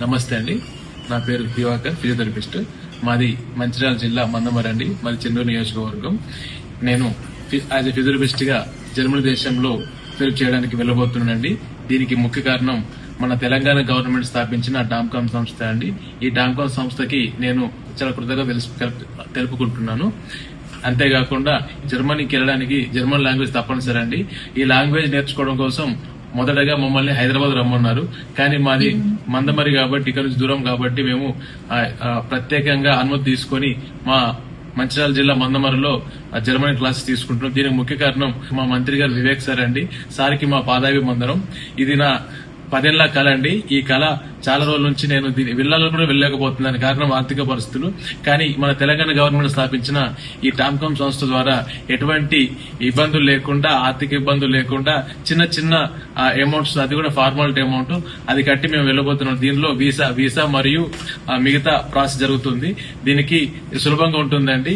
నమస్తే అండి. నా పేరు దివాకర్, ఫిజియోథెరపిస్ట్. మాది మంచిర్యాల జిల్లా మందమరి అండి, మరి చెన్నూరు నియోజకవర్గం. నేను యాజ్ ఎ ఫిజియోథెరపిస్ట్ గా జర్మనీ దేశంలో ఫిజియోథెరపీ చేయడానికి వెళ్ళబోతున్నానండి. దీనికి ముఖ్య కారణం మన తెలంగాణ గవర్నమెంట్ స్థాపించిన డామ్కామ్ సంస్థ అండి. ఈ డామ్కామ్ సంస్థకి నేను చాలా కృతజ్ఞత తెలుపుకుంటున్నాను. అంతేకాకుండా జర్మనీకి వెళ్ళడానికి జర్మన్ లాంగ్వేజ్ తప్పనిసరి అండి. ఈ లాంగ్వేజ్ నేర్చుకోవడం కోసం మొదటగా మమ్మల్ని హైదరాబాద్ రమ్మన్నారు. కానీ మాది మందమరి కాబట్టి, ఇక్కడ నుంచి దూరం కాబట్టి మేము ప్రత్యేకంగా అనుమతి తీసుకుని మా మంచిర్యాల జిల్లా మందమరిలో జర్మనీ క్లాసెస్ తీసుకుంటున్నాం. దీనికి ముఖ్య కారణం మా మంత్రి గారు వివేక్ సార్ అండి. సార్కి మా పాదాభివందనం. ఇది నా 10 ఏళ్ల కళ అండి. ఈ కళ చాలా రోజుల నుంచి నేను వెళ్ళాలని కూడా వెళ్ళలేకపోతున్నాను, కారణం ఆర్థిక పరిస్థితులు. కానీ మన తెలంగాణ గవర్నమెంట్ స్థాపించిన ఈ డామ్కామ్ సంస్థ ద్వారా ఎటువంటి ఇబ్బందులు లేకుండా, ఆర్థిక ఇబ్బందులు లేకుండా చిన్న చిన్న అమౌంట్స్, అది కూడా ఫార్మాలిటీ అమౌంట్, అది కట్టి మేము వెళ్ళబోతున్నాం. దీనిలో వీసా మరియు మిగతా ప్రాసెస్ జరుగుతుంది. దీనికి సులభంగా ఉంటుందండి.